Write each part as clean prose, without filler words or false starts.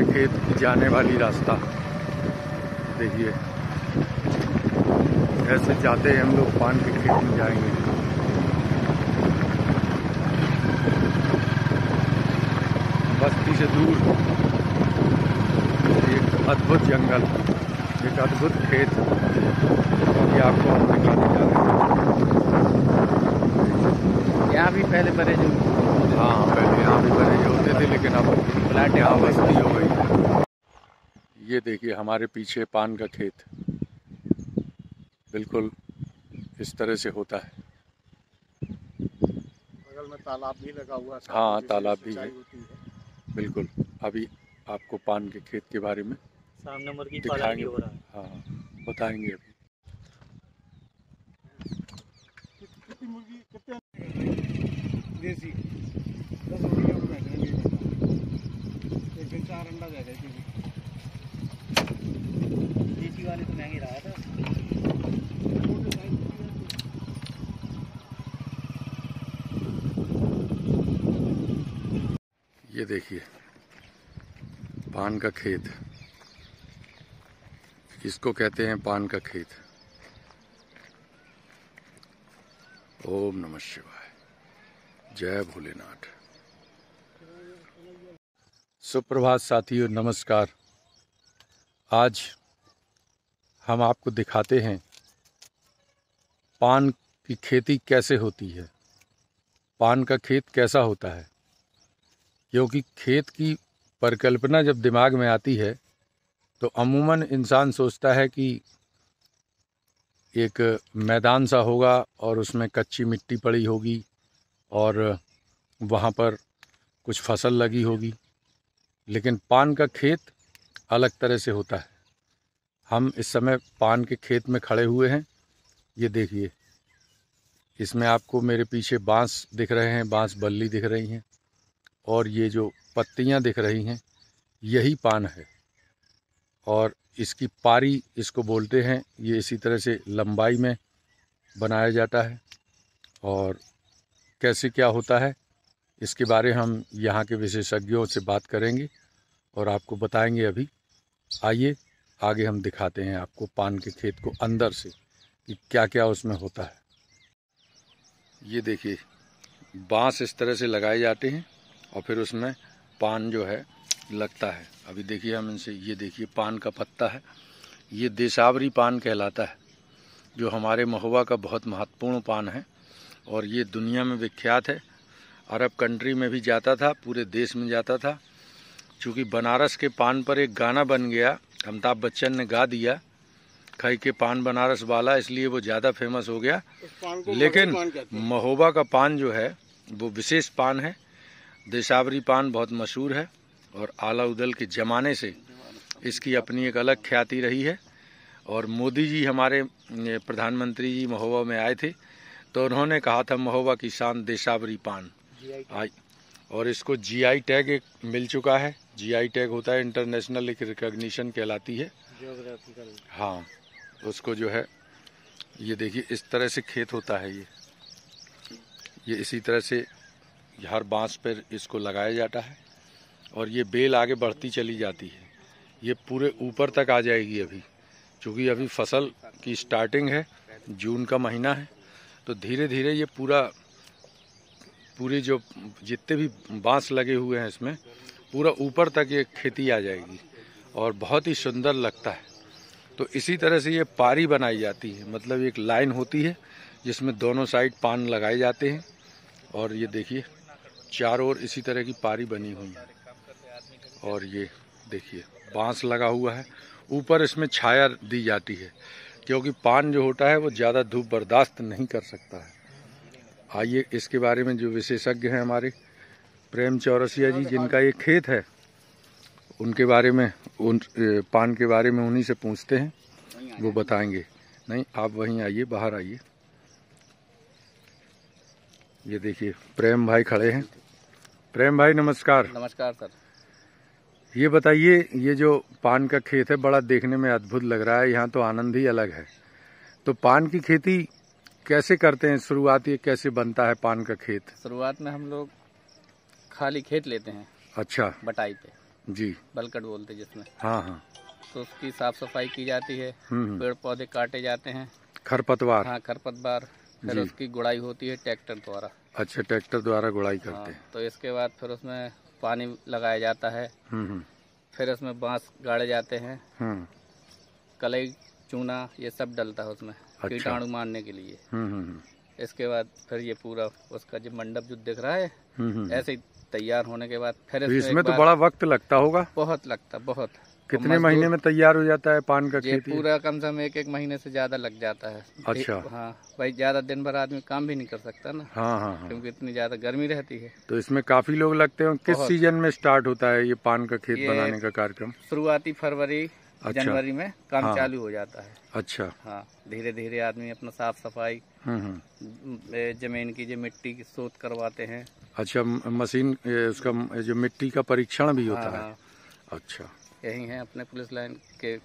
के खेत जाने वाली रास्ता देखिए, ऐसे जाते हैं हम लोग पान के खेत में जाएंगे। बस्ती से दूर एक अद्भुत जंगल, एक अद्भुत खेत, ये आपको हम दिखाने जा रहे हैं। यहाँ भी पहले बड़े जो, हाँ पहले यहाँ भी बड़े जो होते थे, लेकिन अब प्लाट यहाँ बस्ती हो गई। ये देखिए हमारे पीछे पान का खेत बिल्कुल इस तरह से होता है। बगल में तालाब भी लगा हुआ है। हाँ तालाब भी है बिल्कुल। अभी आपको पान के खेत के बारे में सामने मुर्गी दिखाएंगे, हो रहा है। हाँ बताएंगे अभी। कितनी मुर्गी, कितने देसी 10 मुर्गियों को बैठेंगे, एक दिन 4 अंडा दे देती थी। देसी वाले तो महंगे रहा था। ये देखिए पान का खेत, इसको कहते हैं पान का खेत। ओम नमः शिवाय, जय भोलेनाथ। सुप्रभात साथियों, नमस्कार। आज हम आपको दिखाते हैं पान की खेती कैसे होती है, पान का खेत कैसा होता है। क्योंकि खेत की परिकल्पना जब दिमाग में आती है तो अमूमन इंसान सोचता है कि एक मैदान सा होगा और उसमें कच्ची मिट्टी पड़ी होगी और वहाँ पर कुछ फसल लगी होगी, लेकिन पान का खेत अलग तरह से होता है। हम इस समय पान के खेत में खड़े हुए हैं। ये देखिए, इसमें आपको मेरे पीछे बांस दिख रहे हैं, बांस बल्ली दिख रही हैं, और ये जो पत्तियां दिख रही हैं यही पान है। और इसकी पारी इसको बोलते हैं। ये इसी तरह से लंबाई में बनाया जाता है, और कैसे क्या होता है इसके बारे हम यहाँ के विशेषज्ञों से बात करेंगे और आपको बताएंगे। अभी आइए आगे हम दिखाते हैं आपको पान के खेत को अंदर से कि क्या क्या उसमें होता है। ये देखिए बांस इस तरह से लगाए जाते हैं और फिर उसमें पान जो है लगता है। अभी देखिए हम इनसे, ये देखिए पान का पत्ता है, ये देसावरी पान कहलाता है, जो हमारे महोबा का बहुत महत्वपूर्ण पान है और ये दुनिया में विख्यात है। अरब कंट्री में भी जाता था, पूरे देश में जाता था। चूँकि बनारस के पान पर एक गाना बन गया, अमिताभ बच्चन ने गा दिया, खाई के पान बनारस वाला, इसलिए वो ज़्यादा फेमस हो गया। लेकिन महोबा का पान जो है वो विशेष पान है। देसावरी पान बहुत मशहूर है और आला उदल के ज़माने से इसकी अपनी एक अलग ख्याति रही है। और मोदी जी हमारे प्रधानमंत्री जी महोबा में आए थे तो उन्होंने कहा था महोबा की शान देसावरी पान आई, और इसको जीआई टैग एक मिल चुका है। जीआई टैग होता है इंटरनेशनल, एक रिकॉग्निशन कहलाती है। हाँ, उसको जो है ये देखिए इस तरह से खेत होता है। ये इसी तरह से हर बांस पर इसको लगाया जाता है और ये बेल आगे बढ़ती चली जाती है। ये पूरे ऊपर तक आ जाएगी अभी, क्योंकि अभी फसल की स्टार्टिंग है, जून का महीना है, तो धीरे धीरे ये पूरे जो जितने भी बांस लगे हुए हैं इसमें पूरा ऊपर तक ये खेती आ जाएगी और बहुत ही सुंदर लगता है। तो इसी तरह से ये पारी बनाई जाती है, मतलब एक लाइन होती है जिसमें दोनों साइड पान लगाए जाते हैं और ये देखिए चारों ओर इसी तरह की पारी बनी हुई है। और ये देखिए बांस लगा हुआ है, ऊपर इसमें छाया दी जाती है, क्योंकि पान जो होता है वो ज़्यादा धूप बर्दाश्त नहीं कर सकता है। आइए इसके बारे में जो विशेषज्ञ हैं हमारे प्रेम चौरसिया जी, जिनका ये खेत है, उनके बारे में, उन पान के बारे में उन्हीं से पूछते हैं, वो बताएंगे। नहीं, आप वहीं आइए, बाहर आइए। ये देखिए प्रेम भाई खड़े हैं। प्रेम भाई नमस्कार। नमस्कार सर। ये बताइए, ये जो पान का खेत है बड़ा देखने में अद्भुत लग रहा है, यहाँ तो आनंद ही अलग है। तो पान की खेती कैसे करते हैं, शुरुआत ये कैसे बनता है पान का खेत? शुरुआत में हम लोग खाली खेत लेते हैं। अच्छा, बटाई पे। जी, बलकट बोलते जिसमें, हाँ हाँ। तो उसकी साफ सफाई की जाती है। हम्म। पेड़ पौधे काटे जाते हैं। खरपतवार। हाँ, खरपतवार। फिर जी। उसकी गुड़ाई होती है ट्रैक्टर द्वारा। अच्छा, ट्रैक्टर द्वारा गुड़ाई हाँ, करते हैं। तो इसके बाद फिर उसमें पानी लगाया जाता है। हम्म। फिर उसमें बांस गाड़े जाते हैं। हम्म। कलई, चूना, ये सब डलता है उसमें, अच्छा। कीटाणु मारने के लिए। हम्म। इसके बाद फिर ये पूरा उसका जो मंडप जो दिख रहा है, हम्म। ऐसे ही तैयार होने के बाद फिर तो इसमें इसमें एक तो बार बड़ा वक्त लगता होगा। बहुत लगता, बहुत। कितने मजदूर- महीने में तैयार हो जाता है पान का ये खेती? पूरा कम से कम एक महीने से ज्यादा लग जाता है। अच्छा। हाँ भाई, ज्यादा दिन भर आदमी काम भी नहीं कर सकता ना, हाँ हाँ हाँ। क्योंकि इतनी ज्यादा गर्मी रहती है। तो इसमें काफी लोग लगते हैं। किस बहुत। सीजन में स्टार्ट होता है ये पान का खेत ये बनाने का कार्यक्रम? शुरुआती फरवरी अच्छा। जनवरी में काम हाँ। चालू हो जाता है। अच्छा। हाँ, धीरे धीरे आदमी अपना साफ सफाई, जमीन की जो मिट्टी की शोध करवाते हैं। अच्छा, मशीन उसका जो मिट्टी का परीक्षण भी होता है। हाँ, अच्छा। यही है अपने पुलिस लाइन के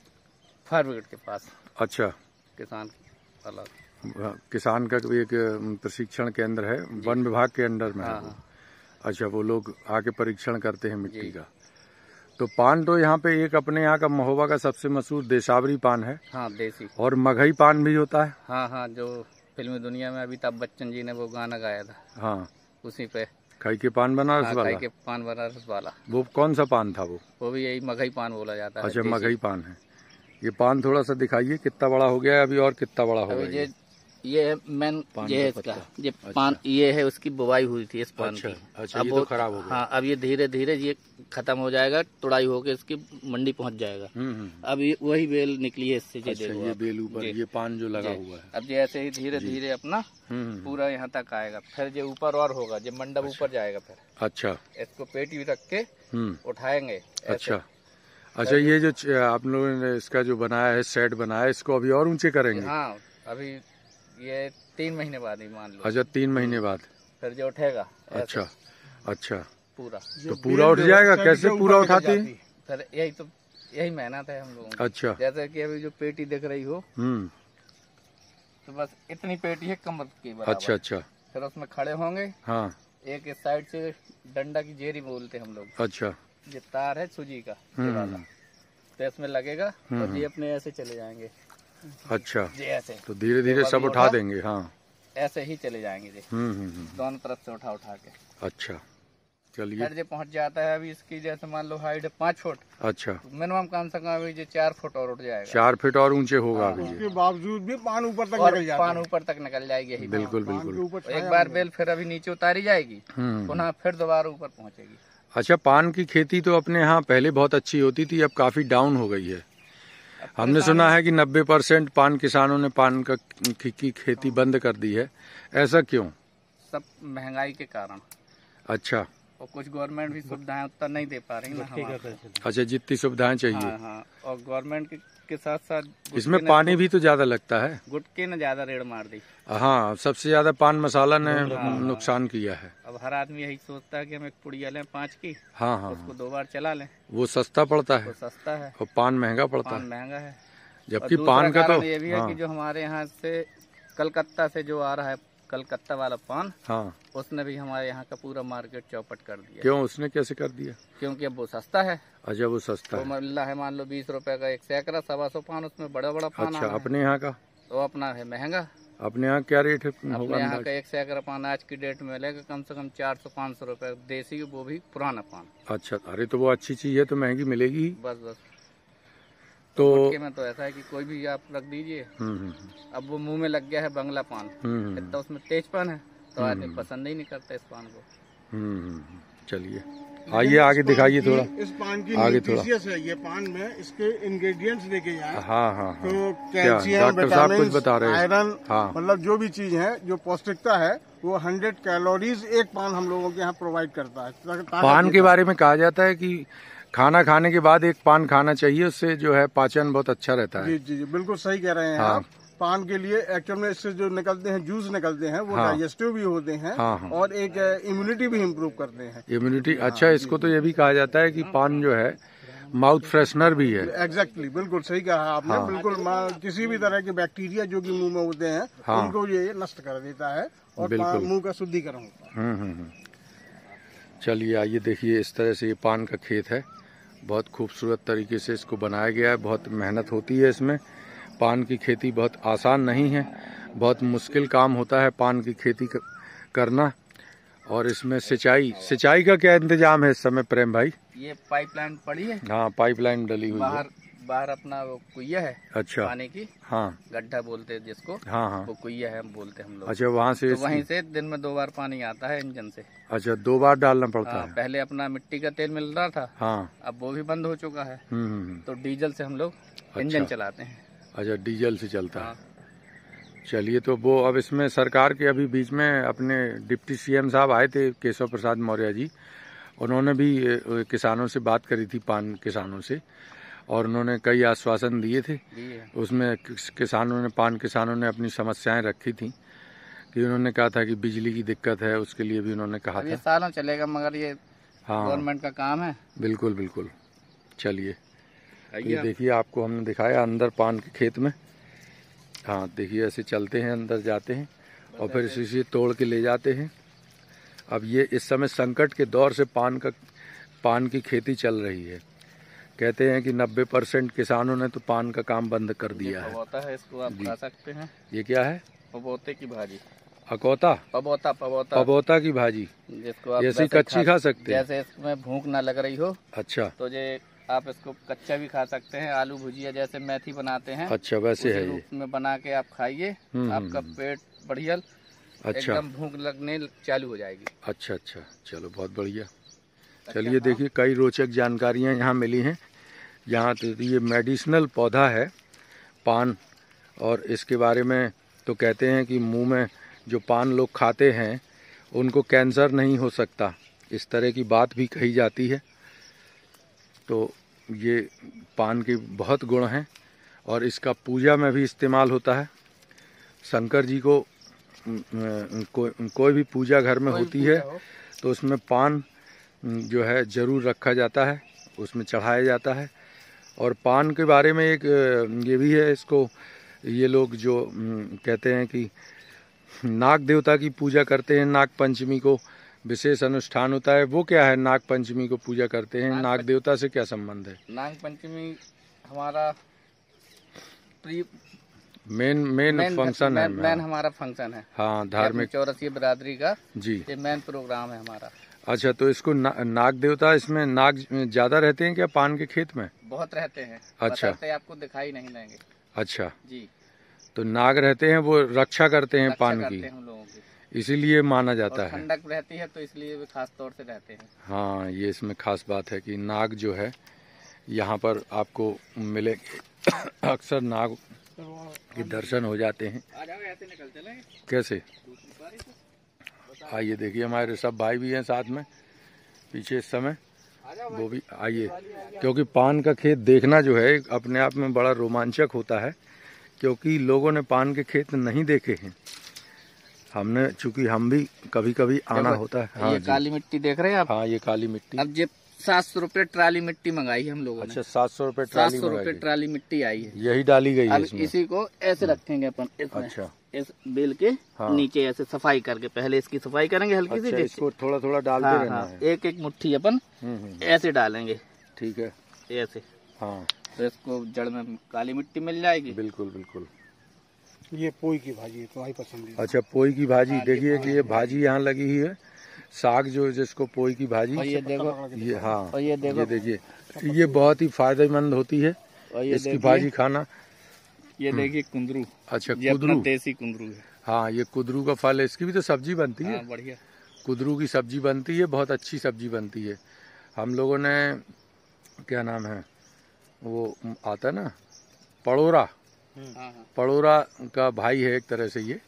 फायर ब्रिगेड के पास, अच्छा, किसान वाला। किसान का एक प्रशिक्षण केंद्र है, वन विभाग के अंडर में है हाँ, वो। हाँ। अच्छा, वो लोग आके परीक्षण करते हैं मिट्टी जी। का। तो पान तो यहाँ पे एक अपने यहाँ का महोबा का सबसे मशहूर देसावरी पान है, हाँ, देसी। और मगही पान भी होता है। हाँ हाँ, जो फिल्मी दुनिया में अमिताभ बच्चन जी ने वो गाना गाया था, हाँ, उसी पे। खाई के पान बनारस हाँ, वाला। खाई के पान बनारस वाला। वो कौन सा पान था वो? वो भी यही मगही पान बोला जाता है। अच्छा, देसी। मगही पान है। ये पान थोड़ा सा दिखाइए कितना बड़ा हो गया है अभी, और कितना बड़ा होगा अभी ये? ये है मेन, पान ये है का इसका, पत्ता। ये अच्छा। पान, ये है उसकी बुवाई हुई थी इस पान अच्छा, की। अच्छा, अब ये वो तो खराब हो गया। हाँ, अब ये धीरे धीरे ये खत्म हो जाएगा, तुड़ाई होके इसकी मंडी पहुंच जाएगा। अब ये वही बेल निकली है इससे। अच्छा, ये बेल ऊपर, ये पान जो लगा हुआ है। अब ये ऐसे ही धीरे धीरे अपना पूरा यहाँ तक आएगा, फिर ये ऊपर और होगा, ये मंडप ऊपर जाएगा। फिर अच्छा। इसको पेटी रख के उठाएंगे ऐसे। अच्छा। अच्छा, ये जो आप लोगों ने इसका जो बनाया है, सेट बनाया है, इसको अभी और ऊंचे करेंगे? हाँ, अभी ये 3 महीने बाद ही मान लो। अच्छा, 3 महीने बाद फिर जो उठेगा ऐसे अच्छा। अच्छा, पूरा। तो पूरा उठ जाएगा? कैसे पूरा उठाते हैं? फिर यही मेहनत है हम लोगों की। अच्छा। जैसे कि अभी जो पेटी दिख रही हो, तो बस इतनी पेटी है कमर के बराबर। अच्छा अच्छा। फिर उसमें खड़े होंगे। हाँ। एक इस साइड से डंडा की जेरी बोलते हैं हम लोग। अच्छा। ये तार है सूजी का, ये वाला, तो इसमें लगेगा और ये अपने ऐसे चले जाएंगे। अच्छा, ये ऐसे तो धीरे धीरे सब उठा देंगे। हाँ, ऐसे ही चले जाएंगे जी, दोनों तरफ से उठा उठा के। अच्छा, चलिए। फिर जो पहुंच जाता है, अभी इसकी जैसे मान लो हाइट है 5 फुट। अच्छा, मिनिमम कम से कम अभी जो 4 फुट और उठ जाएगा। 4 फीट और ऊंचे होगा अभी ये। उसके बावजूद भी पान ऊपर तक और निकल जाता पान ऊपर तक निकल जाएगी यही। बिल्कुल पान के बिल्कुल। ऊपर एक बार बेल फिर अभी नीचे उतारी जाएगी, पुनः फिर दोबारा ऊपर पहुंचेगी। अच्छा, पान की खेती तो अपने यहाँ पहले बहुत अच्छी होती थी, अब काफी डाउन हो गई है। हमने सुना है कि 90% पान किसानों ने पान की खेती बंद कर दी है। ऐसा क्यों? सब महंगाई के कारण। अच्छा। और कुछ गवर्नमेंट भी सुविधाएं उतना नहीं दे पा रही ना हमारे। अच्छा, जितनी सुविधाएं चाहिए। हाँ, हाँ। और गवर्नमेंट के साथ साथ इसमें पानी भी तो ज्यादा लगता है। गुटके ने ज्यादा रेड़ मार दी। हाँ, सबसे ज्यादा पान मसाला ने नुकसान किया है। अब हर आदमी यही सोचता है कि हम एक पुड़िया लें 5 की, हाँ हाँ, उसको 2 बार चला लें, वो सस्ता पड़ता वो है सस्ता है और पान महंगा पड़ता पान है। महंगा है। जबकि और दूसरा पान का तो कारण ये भी है हाँ, कि जो हमारे यहाँ से कलकत्ता से जो आ रहा है, कलकत्ता वाला पान, हाँ, उसने भी हमारे यहाँ का पूरा मार्केट चौपट कर दिया। क्यों? उसने कैसे कर दिया? क्योंकि अब वो सस्ता है। अच्छा, वो सस्ता वो है। मिल रहा है मान लो 20 रुपए का 1 सैकड़ा, 125 पान, उसमें बड़ा बड़ा पान आ अच्छा, रहा है। अपने यहाँ का? तो अपना है महंगा। अपने यहाँ क्या रेट अपने होगा यहाँ अंदाज? का 1 सैकड़ा पान आज की डेट में मिलेगा कम से कम 400-500 रुपए देसी, वो भी पुराना पान। अच्छा, अरे तो वो अच्छी चीज है तो महंगी मिलेगी ही। बस बस। तो गुटके में तो ऐसा है कि कोई भी आप रख दीजिए, अब वो मुंह में लग गया है बंगला पान, इतना उसमें तेजपान है, तो आदमी पसंद ही नहीं करता इस पान को। चलिए, आइए आगे दिखाइए थोड़ा। इस पान की आगे थोड़ा। न्यूट्रिशियस है ये पान में, इसके इंग्रेडिएंट्स देखे जाए हाँ हाँ हाँ। तो क्या कैल्शियम, डॉक्टर साहब कुछ विटामिन, बता रहे हैं? आयरन, हाँ। मतलब जो भी चीज है, जो पौष्टिकता है, वो 100 कैलोरीज एक पान हम लोगों के यहाँ प्रोवाइड करता है। पान के बारे में कहा जाता है कि खाना खाने के बाद एक पान खाना चाहिए, उससे जो है पाचन बहुत अच्छा रहता है। जी जी जी, बिल्कुल सही कह रहे हैं हाँ। आप। पान के लिए एक्चुअल में इससे जो निकलते हैं, जूस निकलते हैं, वो हाँ। डाइजेस्टिव भी होते हैं, हाँ, हाँ। और एक इम्यूनिटी भी इम्प्रूव करते हैं। इम्यूनिटी, अच्छा, इसको तो ये भी कहा जाता है कि पान जो है माउथ फ्रेशनर भी है। एग्जैक्टली, बिल्कुल सही कहा आपने। हाँ। बिल्कुल किसी भी तरह के बैक्टीरिया जो कि मुंह में होते हैं, हाँ। उनको ये नष्ट कर देता है और बिल्कुल। मुंह का शुद्धिकरण होता है। चलिए, आइए देखिए, इस तरह से ये पान का खेत है बहुत खूबसूरत तरीके से इसको बनाया गया है। बहुत मेहनत होती है इसमें। पान की खेती बहुत आसान नहीं है, बहुत मुश्किल काम होता है पान की खेती करना। और इसमें सिंचाई का क्या इंतजाम है इस समय प्रेम भाई? ये पाइपलाइन पड़ी है। हाँ, पाइपलाइन डली हुई है। बाहर अपना वो कुइया है। अच्छा। पानी की। हाँ, गड्ढा बोलते हैं जिसको। हाँ हाँ, वो कुइया है बोलते हम लोग। अच्छा, वहाँ से तो वहीं से दिन में 2 बार पानी आता है इंजन से। अच्छा, 2 बार डालना पड़ता है। पहले अपना मिट्टी का तेल मिल रहा था। हाँ, अब वो भी बंद हो चुका है। तो डीजल से हम लोग इंजन चलाते हैं। अच्छा, डीजल से चलता है। चलिए, तो वो अब इसमें सरकार के अभी बीच में अपने डिप्टी सीएम साहब आए थे, केशव प्रसाद मौर्य जी। उन्होंने भी किसानों से बात करी थी, पान किसानों से, और उन्होंने कई आश्वासन दिए थे। उसमें पान किसानों ने अपनी समस्याएं रखी थी कि उन्होंने कहा था कि बिजली की दिक्कत है, उसके लिए भी उन्होंने कहा था। ये सालों चलेगा, मगर ये गवर्नमेंट का काम है। बिल्कुल बिल्कुल। चलिए, तो ये देखिए, आपको हमने दिखाया अंदर पान के खेत में। हाँ, देखिए, ऐसे चलते हैं, अंदर जाते हैं और फिर इसे तोड़ के ले जाते हैं। अब ये इस समय संकट के दौर से पान की खेती चल रही है। कहते हैं कि 90% किसानों ने तो पान का काम बंद कर दिया है। पबोता है, इसको आप खा सकते हैं। ये क्या है? पबोते की भाजी। अकोता? पबोता की भाजी, जिसको आप ऐसी कच्ची खा सकते हैं। जैसे इसमें भूख ना लग रही हो। अच्छा। तो ये आप इसको कच्चा भी खा सकते हैं। आलू भुजिया जैसे मेथी बनाते हैं। अच्छा, वैसे है ये। में बना के आप खाइए, आपका पेट बढ़िया, अच्छा, एकदम भूख लगने चालू हो जाएगी। अच्छा अच्छा, चलो, बहुत बढ़िया। चलिए, देखिए, कई रोचक जानकारियां यहाँ मिली हैं। यहाँ तो ये मेडिसिनल पौधा है पान, और इसके बारे में तो कहते हैं कि मुंह में जो पान लोग खाते हैं उनको कैंसर नहीं हो सकता, इस तरह की बात भी कही जाती है। तो ये पान के बहुत गुण हैं और इसका पूजा में भी इस्तेमाल होता है। शंकर जी को कोई भी पूजा घर में होती है तो उसमें पान जो है ज़रूर रखा जाता है, उसमें चढ़ाया जाता है। और पान के बारे में एक ये भी है, इसको ये लोग जो कहते हैं कि नाग देवता की पूजा करते हैं। नाग पंचमी को विशेष अनुष्ठान होता है। वो क्या है, नाग पंचमी को पूजा करते हैं? नाग देवता से क्या संबंध है? नाग पंचमी हमारा मेन फंक्शन है। मेन हमारा फंक्शन है। हाँ, धार्मिक चौरसिया बिरादरी का जी, ये मेन प्रोग्राम है हमारा। अच्छा, तो इसको नाग देवता, इसमें नाग ज्यादा रहते हैं क्या पान के खेत में? बहुत रहते हैं। अच्छा, आपको दिखाई नहीं देंगे। अच्छा जी, तो नाग रहते हैं, वो रक्षा करते हैं पान की, हम लोगों की, इसीलिए माना जाता है। ठंडक रहती है तो इसलिए भी खास तौर से रहते हैं। हाँ, ये इसमें खास बात है कि नाग जो है यहाँ पर आपको मिलेंगे। अक्सर नाग के दर्शन हो जाते हैं। ऐसे निकल चले। कैसे? आइए, देखिए, हमारे सब भाई भी हैं साथ में पीछे इस समय, वो भी आइए, क्योंकि पान का खेत देखना जो है अपने आप में बड़ा रोमांचक होता है, क्योंकि लोगों ने पान के खेत नहीं देखे हैं। हमने, चूंकि हम भी कभी कभी आना होता है। हाँ, ये काली मिट्टी देख रहे हैं आप? हाँ, ये काली मिट्टी। अब ये 700 रुपए ट्राली मिट्टी मंगाई है हम लोगों ने। अच्छा, 700 रुपए ट्राली? 700 रुपए ट्राली मिट्टी आई है, यही डाली गई है इसमें। इसी को ऐसे रखेंगे अपन इसमें। अच्छा, इस बेल के नीचे ऐसे सफाई करके, पहले इसकी सफाई करेंगे हल्की सी। इसको थोड़ा थोड़ा डालते रहना है। एक एक मुट्ठी अपन ऐसे डालेंगे। ठीक है, ऐसे। हाँ, तो इसको जड़ में काली मिट्टी मिल जाएगी। बिल्कुल बिल्कुल। ये पोई की भाजी है, तो आई पसंद है। अच्छा, पोई की भाजी। देखिए कि ये भाजी यहाँ लगी हुई है, साग जो जिसको पोई की भाजी। ये देखो, ये हाँ, और ये देखिए, ये बहुत ही फायदेमंद होती है इसकी भाजी खाना। ये देखिए कुंदरू। अच्छा, कुंदरू, देसी कुंदरू है। हाँ, ये कुंदरू का फल है, इसकी भी तो सब्जी बनती है। बढ़िया, कुंदरू की सब्जी बनती है, बहुत अच्छी सब्जी बनती है। हम लोगों ने, क्या नाम है वो आता ना, पड़ोरा, पड़ोरा का भाई है एक तरह से ये,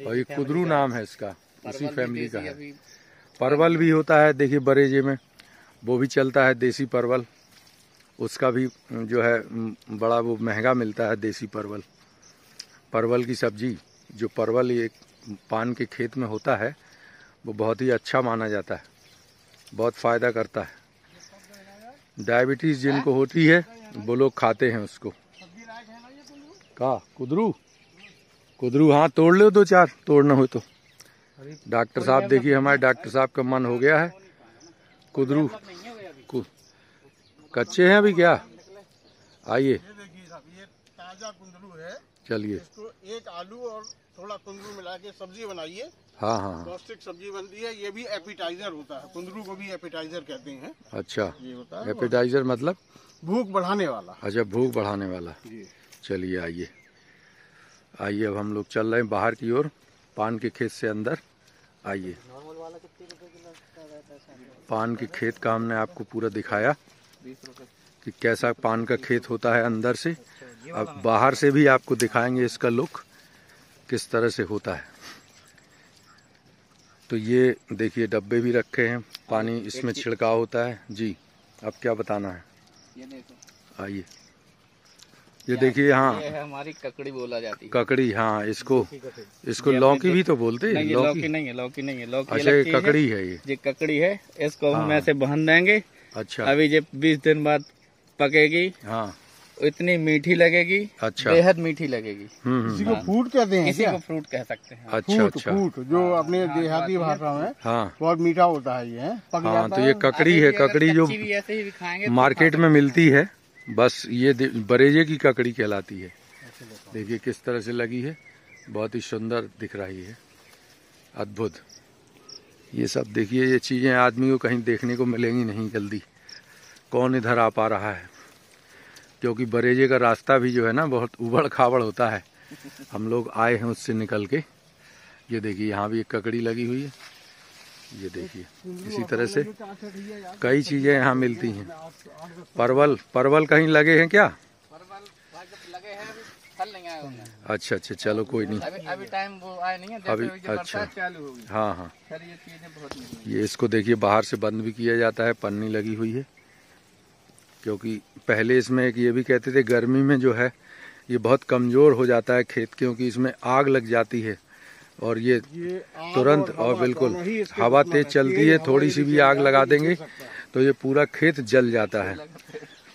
और ये कुंदरू नाम है इसका, उसी फैमिली का है। परवल भी होता है, देखिए बरेजे में वो भी चलता है, देसी परवल, उसका भी जो है बड़ा वो महंगा मिलता है देसी परवल। परवल की सब्जी, जो परवल एक पान के खेत में होता है, वो बहुत ही अच्छा माना जाता है, बहुत फ़ायदा करता है। डायबिटीज़ जिनको होती है वो लोग खाते हैं उसको। का कुंदरू? कुंदरू, हाँ, तोड़ लो 2-4, तोड़ना हो तो। डॉक्टर साहब, देखिए, हमारे डॉक्टर साहब का मन हो गया है कुंदरू कच्चे हैं अभी क्या? आइए, ये देखिए साहब, ये ताजा कुंदरू है। चलिए, इसको एक आलू और थोड़ा कुंदरू मिला के सब्जी बनाइए। हाँ हाँ, पौष्टिक सब्जी बनती है। ये भी एपिटाइजर होता है, कुंदरू को भी एपिटाइजर कहते हैं। अच्छा, ये होता है एपिटाइजर मतलब भूख बढ़ाने वाला। अच्छा, भूख बढ़ाने वाला। चलिए आइए, आइए अब हम लोग चल रहे हैं बाहर की ओर, पान के खेत से अंदर। आइए, पान के खेत का हमने आपको पूरा दिखाया कि कैसा पान का खेत होता है अंदर से। अब बाहर से भी आपको दिखाएंगे इसका लुक किस तरह से होता है। तो ये देखिए डब्बे भी रखे हैं, पानी इसमें छिड़काव होता है जी। अब क्या बताना है? आइए, ये देखिए, हाँ ये हमारी ककड़ी बोला जाती है। ककड़ी, हाँ, इसको लौकी भी तो बोलते हैं। लौकी नहीं है, लौकी नहीं है, लौकी अच्छा, ककड़ी है ये ककड़ी है। इसको हम ऐसे बांध देंगे। अच्छा, अभी जब 20 दिन बाद पकेगी, हाँ, इतनी मीठी लगेगी। अच्छा, बेहद मीठी लगेगी। किसी को फ्रूट कहते हैं, किसी को फ्रूट कह सकते हैं। अच्छा अच्छा, फ्रूट जो अपने देहाती भाषा में हाँ बहुत मीठा होता है। ये पक हाँ, जाता तो ये ककड़ी है। ककड़ी जो ऐसे ही खाएंगे मार्केट में मिलती है, बस ये बरेजे की ककड़ी कहलाती है। देखिए किस तरह से लगी है, बहुत ही सुंदर दिख रही है, अद्भुत। ये सब देखिए, ये चीज़ें आदमी को कहीं देखने को मिलेंगी नहीं जल्दी। कौन इधर आ पा रहा है, क्योंकि बरेजे का रास्ता भी जो है ना बहुत उबड़ खाबड़ होता है। हम लोग आए हैं उससे निकल के। ये देखिए, यहाँ भी एक ककड़ी लगी हुई है। ये देखिए, इसी तरह से कई चीज़ें यहाँ मिलती हैं। परवल कहीं लगे हैं क्या? लगे हैं, फल नहीं आए होंगे। अच्छा अच्छा, चलो कोई नहीं, अभी टाइम वो आए नहीं है। अभी अच्छा, चालू होगी। हाँ हाँ, ये चीजें बहुत। ये इसको देखिए बाहर से बंद भी किया जाता है, पन्नी लगी हुई है। क्योंकि पहले इसमें एक ये भी कहते थे, गर्मी में जो है ये बहुत कमज़ोर हो जाता है खेत, क्योंकि इसमें आग लग जाती है। और ये तुरंत और बिल्कुल हवा तेज चलती है, थोड़ी सी भी आग लगा देंगे तो ये पूरा खेत जल जाता है।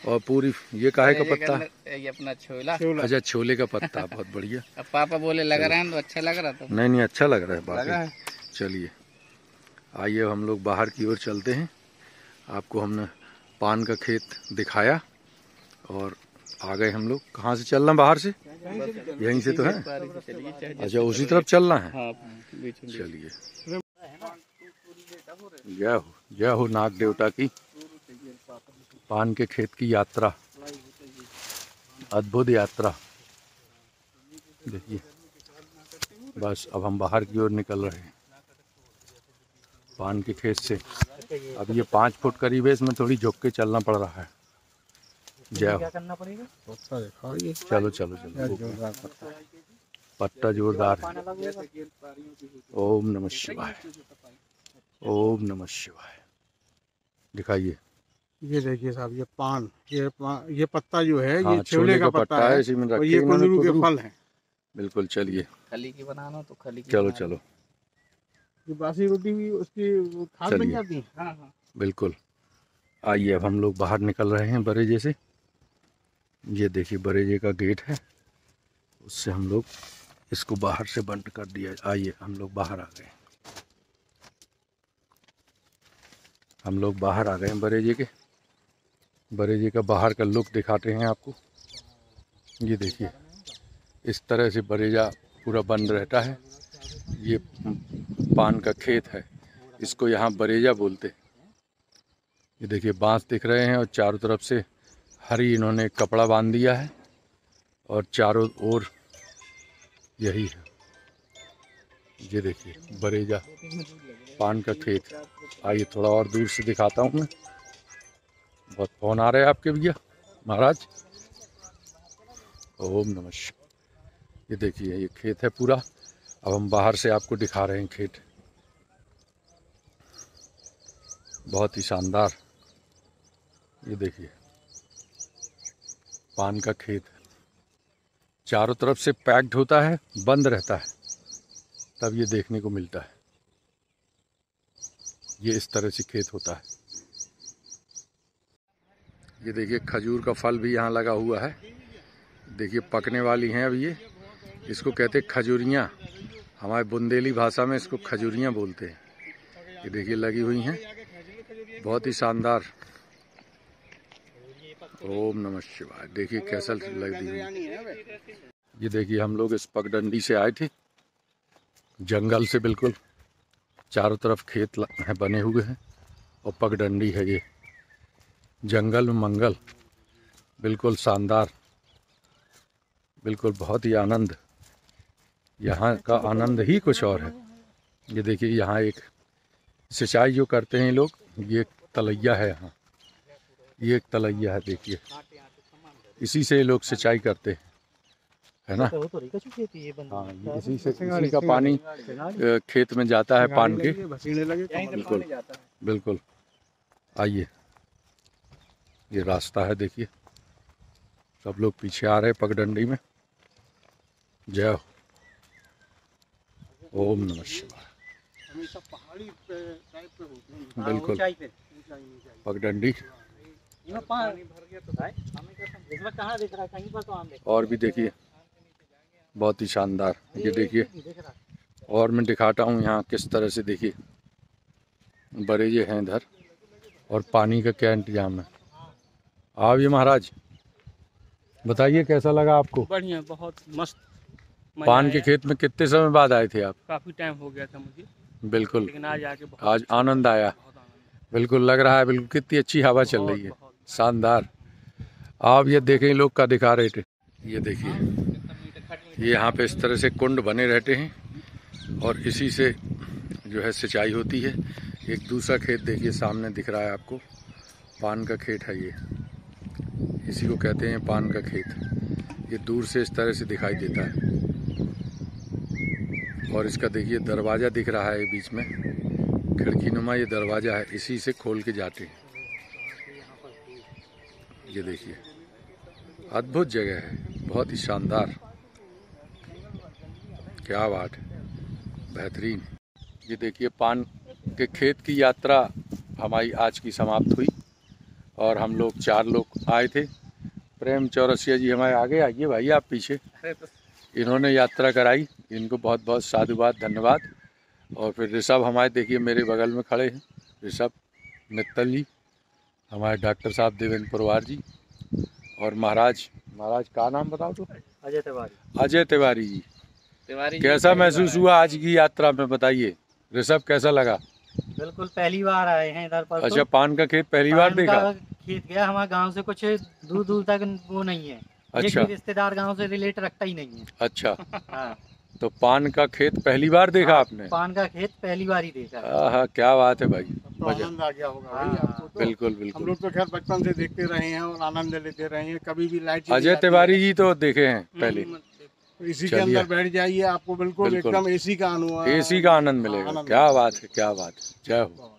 और पूरी, ये काहे का पत्ता? ये अपना छोला। अच्छा, छोले का पत्ता, बहुत बढ़िया। अब पापा बोले लग रहा है तो अच्छा लग रहा था। नहीं, अच्छा लग रहा है बाकी। चलिए आइए, हम लोग बाहर की ओर चलते हैं। आपको हमने पान का खेत दिखाया और आ गए हम लोग। कहाँ से चलना? बाहर से, यहीं से तो है। अच्छा, उसी तरफ चलना है। चलिए, जय हो नाग देवता की। पान के खेत की यात्रा, अद्भुत यात्रा। देखिए, बस अब हम बाहर की ओर निकल रहे हैं पान के खेत से। अब ये 5 फुट करीब है, इसमें थोड़ी झुक के चलना पड़ रहा है। जय हो। चलो चलो चलो, पत्ता जोरदार है। ओम नमः शिवाय, ओम नमः शिवाय। दिखाइए, ये देखिए साहब, ये पान, ये पत्ता जो है, हाँ, ये छोले का पत्ता है। इसी में और ये कुंदरू के फल हैं। बिल्कुल, चलिए खली की बनाना तो खली की। चलो चलो, ये बासी रोटी भी उसकी खाद बन जाती है। हाँ हाँ, बिल्कुल। आइए, अब हम लोग बाहर निकल रहे हैं बरेजे से। ये देखिए बरेजे का गेट है, उससे हम लोग इसको बाहर से बंद कर दिया। आइए, हम लोग बाहर आ गए। हम लोग बाहर आ गए हैं बरेजे के। बरेजे का बाहर का लुक दिखाते हैं आपको। ये देखिए, इस तरह से बरेजा पूरा बंद रहता है। ये पान का खेत है, इसको यहाँ बरेजा बोलते हैं। ये देखिए, बांस दिख रहे हैं और चारों तरफ से हरी इन्होंने कपड़ा बांध दिया है और चारों ओर यही है। ये देखिए बरेजा पान का खेत। आइए, थोड़ा और दूर से दिखाता हूँ मैं। बहुत फोन आ रहे हैं आपके भैया महाराज। ओम नमः शिवाय। ये देखिए, ये खेत है पूरा। अब हम बाहर से आपको दिखा रहे हैं खेत, बहुत ही शानदार। ये देखिए, पान का खेत चारों तरफ से पैक्ड होता है, बंद रहता है, तब ये देखने को मिलता है। ये इस तरह से खेत होता है। ये देखिए, खजूर का फल भी यहाँ लगा हुआ है। देखिए, पकने वाली हैं अब ये। इसको कहते हैं खजूरियाँ, हमारे बुंदेली भाषा में इसको खजूरियाँ बोलते हैं। ये देखिए लगी हुई हैं, बहुत ही शानदार। ओम नमः शिवाय। देखिए कैसा लग रही है। ये देखिए हम लोग इस पगडंडी से आए थे, जंगल से बिल्कुल चारों तरफ खेत बने हुए हैं और पगडंडी है ये। जंगल में मंगल, बिल्कुल शानदार, बिल्कुल बहुत ही आनंद। यहाँ का आनंद ही कुछ और है। ये देखिए यहाँ एक सिंचाई जो करते हैं लोग, ये एक तलैया है यहाँ, ये एक तलैया है देखिए, इसी से लोग सिंचाई करते हैं, है ना। हाँ, इसी का पानी खेत में जाता है पान के। बिल्कुल बिल्कुल। आइए, ये रास्ता है देखिए, सब लोग पीछे आ रहे हैं पगडंडी में। जय हो। ओम नमः शिवाय। बिल्कुल पगडंडी। और भी देखिए बहुत ही शानदार। ये देखिए, और मैं दिखाता हूँ यहाँ किस तरह से देखिए बरेजे हैं इधर, और पानी का क्या इंतजाम है। आप ये महाराज बताइए कैसा लगा आपको? बढ़िया, बहुत मस्त। पान के खेत में कितने समय बाद आए थे आप? काफी टाइम हो गया था मुझे। बिल्कुल, लेकिन आज आके आज आनंद आया। बिल्कुल लग रहा है, बिल्कुल कितनी अच्छी हवा चल रही है, शानदार। आप ये देखें, लोग का दिखा रहे थे। ये देखिए, ये यहाँ पे इस तरह से कुंड बने रहते हैं और इसी से जो है सिंचाई होती है। एक दूसरा खेत देखिए सामने दिख रहा है आपको, पान का खेत है ये, इसी को कहते हैं पान का खेत। ये दूर से इस तरह से दिखाई देता है और इसका देखिए दरवाज़ा दिख रहा है बीच में, खिड़की नुमा ये दरवाज़ा है, इसी से खोल के जाते हैं। ये देखिए अद्भुत जगह है, बहुत ही शानदार, क्या बात है, बेहतरीन। ये देखिए पान के खेत की यात्रा हमारी आज की समाप्त हुई और हम लोग 4 लोग आए थे। प्रेम चौरसिया जी हमारे आगे, आइए भाई आप पीछे। इन्होंने यात्रा कराई, इनको बहुत बहुत साधुवाद, धन्यवाद। और फिर ऋषभ हमारे देखिए मेरे बगल में खड़े हैं, ऋषभ मित्तल जी, हमारे डॉक्टर साहब देवेंद्र पुरवार जी, और महाराज का नाम बताओ तो? अजय तिवारी। अजय तिवारी जी। कैसा महसूस हुआ आज की यात्रा में, बताइए। ऋषभ कैसा लगा? बिल्कुल पहली बार आए हैं इधर पर। अच्छा, पान का खेत पहली बार देखा? खेत गया, हमारे गांव से कुछ दूर दूर तक वो नहीं है। अच्छा, रिश्तेदार गांव से रिलेट रखता ही नहीं है। अच्छा हाँ। तो पान का खेत पहली बार देखा आपने? पान का खेत पहली बार ही देखा। हाँ, क्या बात है भाई, तो आनंद आ गया होगा भाई आपको तो। बिल्कुल बिल्कुल। हम लोग तो खैर बचपन से देखते रहे हैं और आनंद लेते रहे हैं, कभी भी लाइट। अजय तिवारी जी तो देखे हैं पहले। इसी के अंदर बैठ जाइए, आपको बिल्कुल एकदम एसी का अनुभव, एसी का आनंद मिलेगा। क्या बात है, क्या बात है। जय हो।